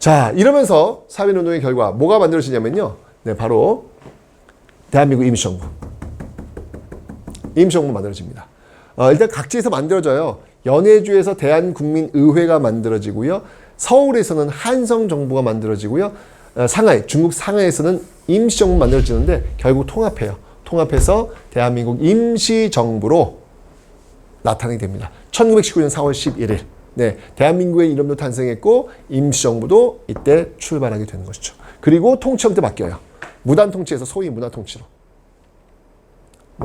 자, 이러면서 사회운동의 결과 뭐가 만들어지냐면요. 네, 바로 대한민국 임시정부. 임시정부 만들어집니다. 일단 각지에서 만들어져요. 연해주에서 대한국민의회가 만들어지고요. 서울에서는 한성정부가 만들어지고요. 상하이, 중국 상하이에서는 임시정부 만들어지는데 결국 통합해요. 통합해서 대한민국 임시정부로 나타나게 됩니다. 1919년 4월 11일. 네, 대한민국의 이름도 탄생했고 임시정부도 이때 출발하게 되는 것이죠. 그리고 통치형도 바뀌어요. 무단통치에서 소위 문화통치로.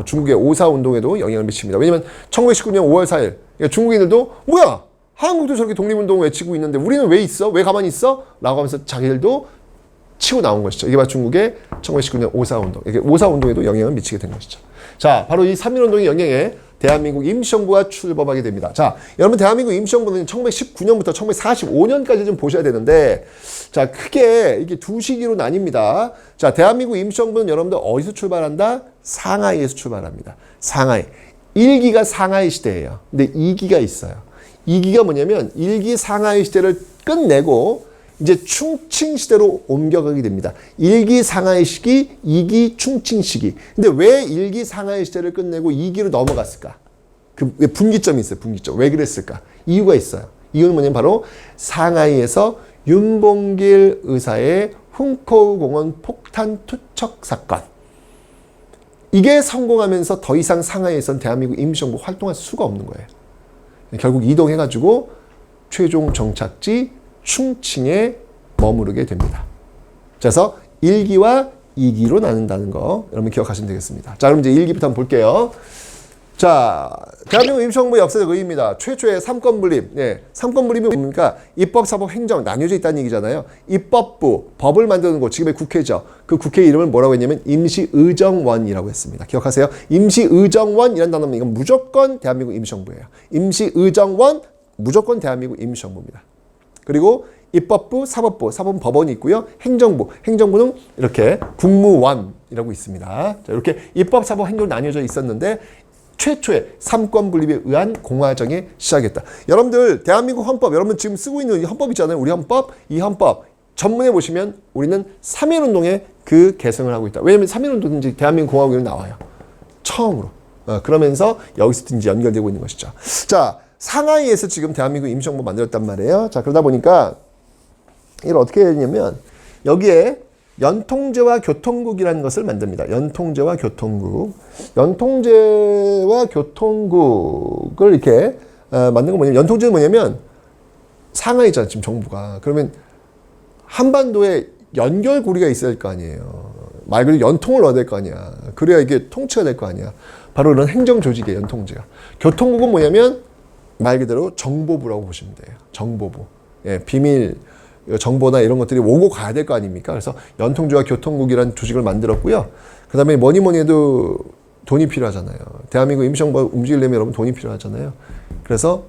중국의 5.4운동에도 영향을 미칩니다. 왜냐면 1919년 5월 4일 그러니까 중국인들도 뭐야? 한국도 저렇게 독립운동 외치고 있는데 우리는 왜 있어? 왜 가만히 있어? 라고 하면서 자기들도 치고 나온 것이죠. 이게 바로 중국의 1919년 5.4운동. 이게 5.4운동에도 영향을 미치게 된 것이죠. 자, 바로 이 3.1운동의 영향에 대한민국 임시정부가 출범하게 됩니다. 자, 여러분 대한민국 임시정부는 1919년부터 1945년까지 좀 보셔야 되는데 자, 크게 이게 두 시기로 나뉩니다. 자, 대한민국 임시정부는 여러분들 어디서 출발한다? 상하이에서 출발합니다. 상하이. 1기가 상하이 시대예요. 근데 2기가 있어요. 2기가 뭐냐면 1기 상하이 시대를 끝내고 이제 충칭 시대로 옮겨가게 됩니다. 1기 상하이 시기, 2기 충칭 시기. 근데 왜 1기 상하이 시대를 끝내고 2기로 넘어갔을까? 그 분기점이 있어요. 분기점. 왜 그랬을까? 이유가 있어요. 이유는 뭐냐면 바로 상하이에서 윤봉길 의사의 훈커우 공원 폭탄 투척 사건. 이게 성공하면서 더 이상 상하이에선 대한민국 임시정부 활동할 수가 없는 거예요. 결국 이동해가지고 최종 정착지 충칭에 머무르게 됩니다. 그래서 1기와 2기로 나눈다는 거 여러분 기억하시면 되겠습니다. 자, 그럼 이제 1기부터 한번 볼게요. 자, 대한민국 임시정부의 역사적 의의입니다. 최초의 삼권분립. 네, 삼권분립이 뭡니까? 입법, 사법, 행정 나뉘어져 있다는 얘기잖아요. 입법부, 법을 만드는 곳, 지금의 국회죠. 그 국회 이름을 뭐라고 했냐면 임시의정원이라고 했습니다. 기억하세요? 임시의정원이라는 단어는 이건 무조건 대한민국 임시정부예요. 임시의정원, 무조건 대한민국 임시정부입니다. 그리고 입법부, 사법부, 사법은 법원이 있고요. 행정부, 행정부는 이렇게 국무원이라고 있습니다. 자, 이렇게 입법, 사법, 행정으로 나뉘어져 있었는데 최초의 삼권분립에 의한 공화정의 시작이었다. 여러분들 대한민국 헌법, 여러분 지금 쓰고 있는 이 헌법 있잖아요. 우리 헌법, 이 헌법 전문에 보시면 우리는 3.1운동의 그 개성을 하고 있다. 왜냐하면 3.1운동은 대한민국 공화국이 나와요. 처음으로. 그러면서 여기서 이제 연결되고 있는 것이죠. 자, 상하이에서 지금 대한민국 임시정부 만들었단 말이에요. 자, 그러다 보니까 이걸 어떻게 했냐면 여기에 연통제와 교통국이라는 것을 만듭니다. 연통제와 교통국. 연통제와 교통국을 이렇게 만든 건 뭐냐면 연통제는 뭐냐면 상하이잖아, 지금 정부가. 그러면 한반도에 연결고리가 있어야 될 거 아니에요. 말 그대로 연통을 넣어야 될 거 아니야. 그래야 이게 통치가 될 거 아니야. 바로 이런 행정조직이에요, 연통제가. 교통국은 뭐냐면 말 그대로 정보부라고 보시면 돼요. 정보부. 예, 비밀 정보나 이런 것들이 오고 가야 될 거 아닙니까? 그래서 연통제와 교통국이라는 조직을 만들었고요. 그 다음에 뭐니 해도 돈이 필요하잖아요. 대한민국 임시정부 움직이려면 여러분 돈이 필요하잖아요. 그래서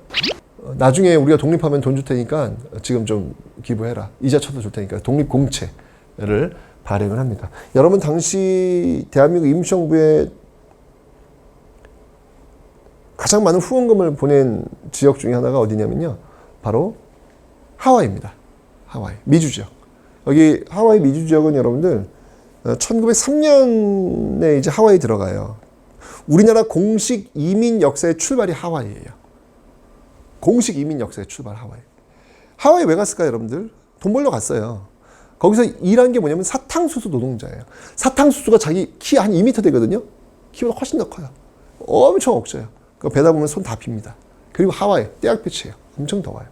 나중에 우리가 독립하면 돈 줄 테니까 지금 좀 기부해라. 이자 쳐도 줄 테니까 독립공채를 발행을 합니다. 여러분 당시 대한민국 임시정부에 가장 많은 후원금을 보낸 지역 중에 하나가 어디냐면요. 바로 하와이입니다. 하와이, 미주 지역. 여기 하와이 미주 지역은 여러분들 1903년에 이제 하와이 들어가요. 우리나라 공식 이민 역사의 출발이 하와이예요. 공식 이민 역사의 출발 하와이. 하와이 왜 갔을까요, 여러분들? 돈 벌러 갔어요. 거기서 일한 게 뭐냐면 사탕수수 노동자예요. 사탕수수가 자기 키 한 2m 되거든요. 키보다 훨씬 더 커요. 엄청 억져요. 그 배다 보면 손 다 핍니다. 그리고 하와이, 떼약볕이에요. 엄청 더워요.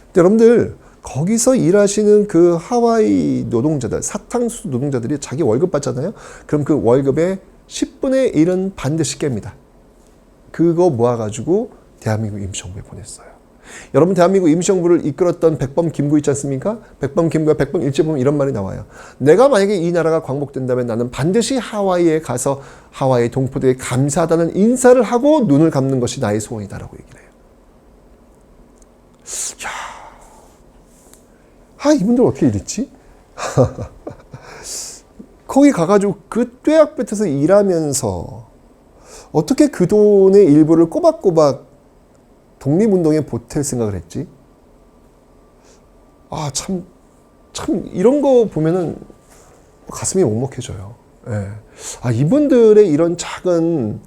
근데 여러분들 거기서 일하시는 그 하와이 노동자들, 사탕수수 노동자들이 자기 월급 받잖아요. 그럼 그 월급의 10분의 1은 반드시 깹니다. 그거 모아가지고 대한민국 임시정부에 보냈어요. 여러분 대한민국 임시정부를 이끌었던 백범 김구 있지 않습니까? 백범 김구와 백범 일제 보면 이런 말이 나와요. 내가 만약에 이 나라가 광복된다면 나는 반드시 하와이에 가서 하와이 동포들에게 감사하다는 인사를 하고 눈을 감는 것이 나의 소원이다라고 얘기를 해요. 야, 이분들 어떻게 이랬지? 거기 가가지고 그 뙤약볕에서 일하면서 어떻게 그 돈의 일부를 꼬박꼬박 독립운동에 보탤 생각을 했지? 참 참 이런 거 보면은 가슴이 먹먹해져요. 예. 아, 이분들의 이런 작은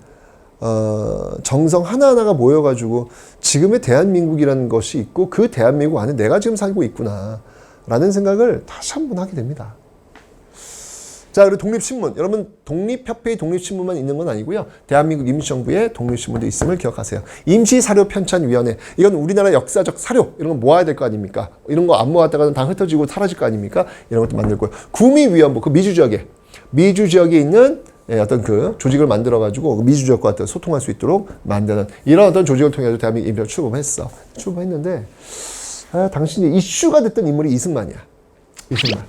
정성 하나하나가 모여가지고 지금의 대한민국이라는 것이 있고 그 대한민국 안에 내가 지금 살고 있구나 라는 생각을 다시 한번 하게 됩니다. 자, 그리고 독립신문. 여러분, 독립협회의 독립신문만 있는 건 아니고요. 대한민국 임시정부의 독립신문도 있음을 기억하세요. 임시사료편찬위원회. 이건 우리나라 역사적 사료. 이런 거 모아야 될 거 아닙니까? 이런 거 안 모았다가는 다 흩어지고 사라질 거 아닙니까? 이런 것도 만들고요. 구미위원부. 그 미주 지역에 있는 어떤 그 조직을 만들어가지고 미주 지역과 소통할 수 있도록 만드는 이런 어떤 조직을 통해서 대한민국 임시정부 출범했어. 출범했는데, 당신이 이슈가 됐던 인물이 이승만이야. 이승만.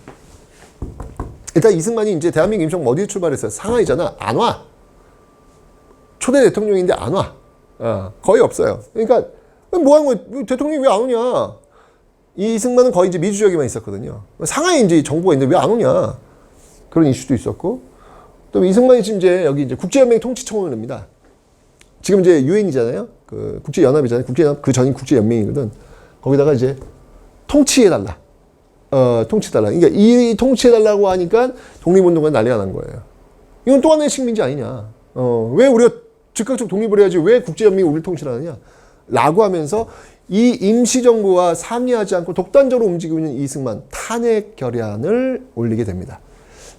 일단 이승만이 이제 대한민국 임시정부 어디에 출발했어요? 상하이잖아. 안 와. 초대 대통령인데 안 와. 거의 없어요. 그러니까 뭐 하는 거야? 대통령이 왜 안 오냐? 이승만은 거의 이제 미주 지역에만 있었거든요. 상하이 이제 정부가 있는데 왜 안 오냐? 그런 이슈도 있었고. 또 이승만이 지금 이제 여기 이제 국제연맹 통치청원을 냅니다. 지금 이제 유엔이잖아요. 그 국제연합이잖아요. 국제연합 그 전인 국제연맹이거든. 거기다가 이제 통치해달라. 통치해달라. 그러니까 이 통치해달라고 하니까 독립운동가 난리가 난 거예요. 이건 또 하나의 식민지 아니냐. 왜 우리가 즉각적 독립을 해야지 왜 국제연맹이 우리를 통치하느냐. 라고 하면서 이 임시정부와 상의하지 않고 독단적으로 움직이고 있는 이승만 탄핵 결의안을 올리게 됩니다.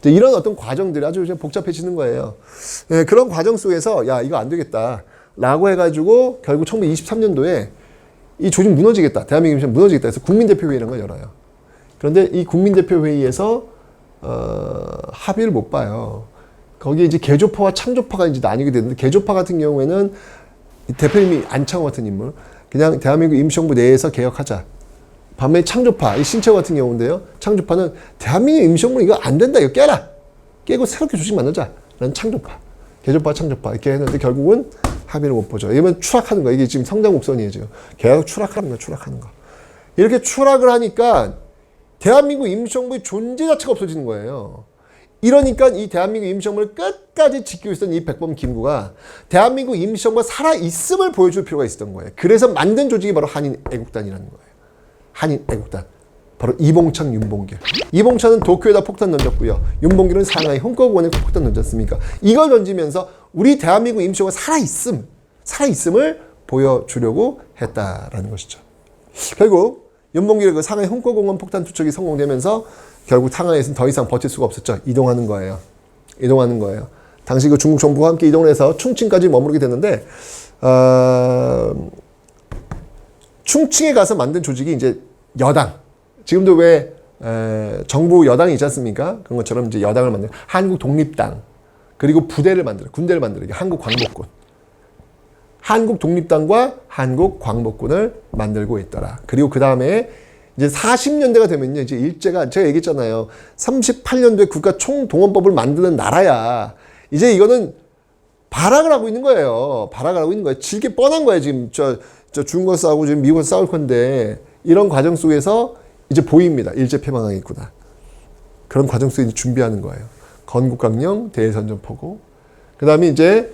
이런 어떤 과정들이 아주 복잡해지는 거예요. 예, 그런 과정 속에서 야 이거 안 되겠다 라고 해가지고 결국 1923년도에 이 조직 무너지겠다. 대한민국 임시정부 무너지겠다 해서 국민대표회의라는 걸 열어요. 그런데 이 국민대표회의에서 합의를 못 봐요. 거기에 이제 개조파와 참조파가 이제 나뉘게 되는데 개조파 같은 경우에는 대표님이 안창호 같은 인물 그냥 대한민국 임시정부 내에서 개혁하자. 반면에 창조파, 이 신채호 같은 경우인데요. 창조파는 대한민국 임시정부 이거 안 된다. 이거 깨라. 깨고 새롭게 조직 만들자. 라는 창조파. 개조파, 창조파. 이렇게 했는데 결국은 합의를 못 보죠. 이러면 추락하는 거야. 이게 지금 성장 곡선이에요. 지금. 계속 추락하는 거야. 추락하는 거. 이렇게 추락을 하니까 대한민국 임시정부의 존재 자체가 없어지는 거예요. 이러니까 이 대한민국 임시정부를 끝까지 지키고 있었던 이 백범 김구가 대한민국 임시정부가 살아있음을 보여줄 필요가 있었던 거예요. 그래서 만든 조직이 바로 한인애국단이라는 거예요. 한인애국단. 바로 이봉창, 윤봉길. 이봉창은 도쿄에다 폭탄 던졌고요. 윤봉길은 상하이 홍커구원에 폭탄 던졌습니까? 이걸 던지면서 우리 대한민국 임시정부가 살아있음을 보여주려고 했다라는 것이죠. 결국 윤봉길의 그 상하이 홍커공원 폭탄 투척이 성공되면서 결국 상하이에서는 더 이상 버틸 수가 없었죠. 이동하는 거예요. 당시 그 중국 정부와 함께 이동을 해서 충칭까지 머무르게 됐는데 충칭에 가서 만든 조직이 이제 여당. 지금도 왜 정부 여당이 있지 않습니까? 그런 것처럼 이제 여당을 만든 한국 독립당 그리고 군대를 만들어 한국 광복군. 한국 독립당과 한국 광복군을 만들고 있더라. 그리고 그 다음에 이제 40년대가 되면요, 이제 일제가 제가 얘기했잖아요. 38년도에 국가 총동원법을 만드는 나라야. 이제 이거는 발악을 하고 있는 거예요. 질게 뻔한 거예요. 지금 저 중국과 싸우고 지금 미국과 싸울 건데 이런 과정 속에서 이제 보입니다. 일제 패망하겠구나. 그런 과정 속에 이제 준비하는 거예요. 건국강령, 대선전포고. 그 다음에 이제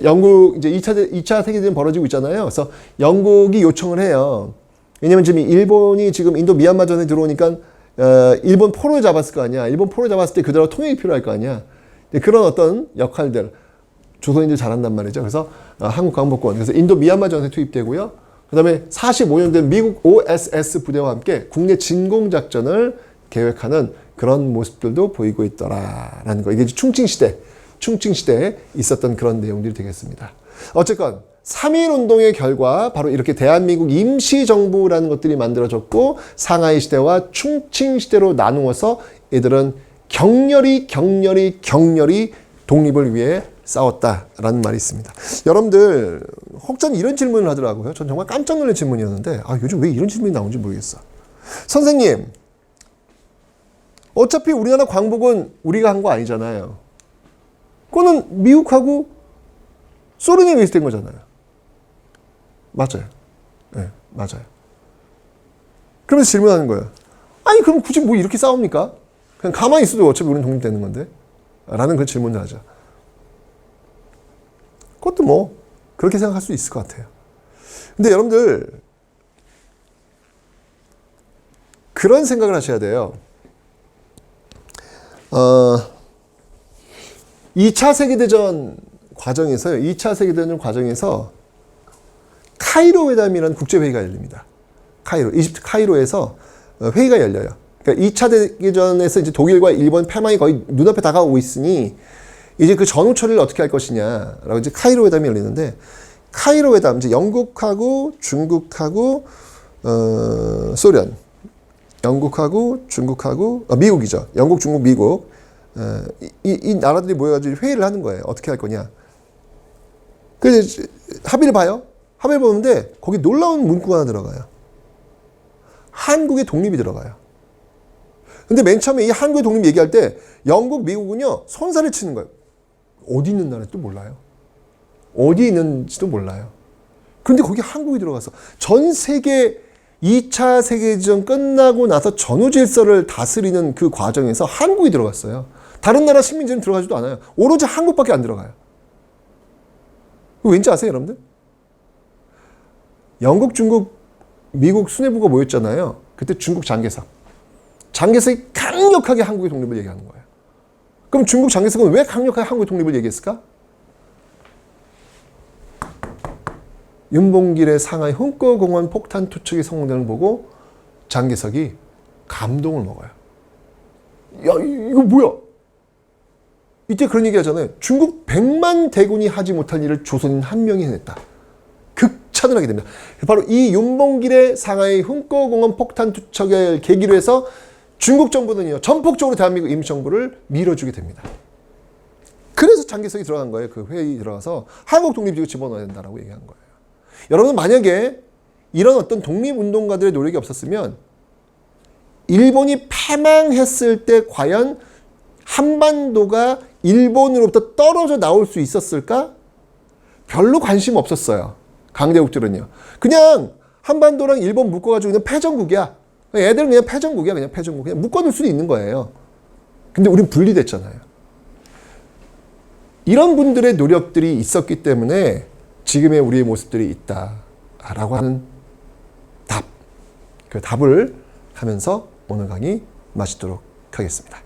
영국 이제 2차 세계대전 벌어지고 있잖아요. 그래서 영국이 요청을 해요. 왜냐면 지금 일본이 지금 인도 미얀마 전에 들어오니까 일본 포로를 잡았을 거 아니야. 일본 포로를 잡았을 때 그대로 통일이 필요할 거 아니야. 그런 어떤 역할들 조선인들 잘한단 말이죠. 그래서 한국 광복군 그래서 인도 미얀마 전에 투입되고요. 그다음에 45년 된 미국 OSS 부대와 함께 국내 진공 작전을 계획하는 그런 모습들도 보이고 있더라라는 거. 이게 충칭 시대에 있었던 그런 내용들이 되겠습니다. 어쨌건 3.1운동의 결과 바로 이렇게 대한민국 임시정부라는 것들이 만들어졌고 상하이 시대와 충칭 시대로 나누어서 이들은 격렬히 독립을 위해 싸웠다라는 말이 있습니다. 여러분들 혹자는 이런 질문을 하더라고요. 전 정말 깜짝 놀란 질문이었는데 요즘 왜 이런 질문이 나오는지 모르겠어. 선생님, 어차피 우리나라 광복은 우리가 한 거 아니잖아요. 그거는 미국하고 소련에 의해서 된 거잖아요. 맞아요. 네, 맞아요. 그러면서 질문하는 거예요. 아니 그럼 굳이 뭐 이렇게 싸웁니까? 그냥 가만히 있어도 어차피 우리는 독립되는 건데 라는 그 질문을 하죠. 그것도 뭐 그렇게 생각할 수 있을 것 같아요. 근데 여러분들 그런 생각을 하셔야 돼요. 2차 세계대전 과정에서요. 2차 세계대전 과정에서 카이로 회담이라는 국제회의가 열립니다. 카이로, 이집트 카이로에서 회의가 열려요. 그러니까 2차 대전에서 이제 독일과 일본 패망이 거의 눈앞에 다가오고 있으니 이제 그 전후 처리를 어떻게 할 것이냐라고 이제 카이로 회담이 열리는데 카이로 회담 이제 영국하고 중국하고 소련, 영국하고 중국하고 미국이죠. 영국, 중국, 미국 이 나라들이 모여가지고 회의를 하는 거예요. 어떻게 할 거냐. 그래서 합의를 봐요. 합의를 보는데 거기 놀라운 문구가 하나 들어가요. 한국의 독립이 들어가요. 근데 맨 처음에 이 한국의 독립 얘기할 때 영국, 미국은요 손살을 치는 거예요. 어디 있는 나라인지도 몰라요. 어디 있는지도 몰라요. 그런데 거기 한국이 들어가서 전 세계 2차 세계대전 끝나고 나서 전후 질서를 다스리는 그 과정에서 한국이 들어갔어요. 다른 나라 식민지는 들어가지도 않아요. 오로지 한국밖에 안 들어가요. 왠지 아세요, 여러분들? 영국, 중국, 미국 수뇌부가 모였잖아요. 그때 중국 장개석. 장개석이 강력하게 한국의 독립을 얘기하는 거예요. 그럼 중국 장개석은 왜 강력하게 한국의 독립을 얘기했을까? 윤봉길의 상하이 hunko공원 폭탄 투척이 성공되는 걸 보고 장개석이 감동을 먹어요. 야, 이거 뭐야? 이때 그런 얘기 하잖아요. 중국 100만 대군이 하지 못한 일을 조선인 한 명이 해냈다. 극찬을 하게 됩니다. 바로 이 윤봉길의 상하이 hunko공원 폭탄 투척을 계기로 해서 중국 정부는요, 전폭적으로 대한민국 임시정부를 밀어주게 됩니다. 그래서 장개석이 들어간 거예요. 그 회의에 들어가서 한국 독립지구 집어넣어야 된다라고 얘기한 거예요. 여러분 만약에 이런 어떤 독립운동가들의 노력이 없었으면 일본이 패망했을 때 과연 한반도가 일본으로부터 떨어져 나올 수 있었을까? 별로 관심 없었어요. 강대국들은요. 그냥 한반도랑 일본 묶어가지고 그냥 패전국이야. 애들은 그냥 패전국이야. 그냥 패전국. 그냥 묶어둘 수도 있는 거예요. 근데 우린 분리됐잖아요. 이런 분들의 노력들이 있었기 때문에 지금의 우리의 모습들이 있다라고 하는 답. 그 답을 하면서 오늘 강의 마치도록 하겠습니다.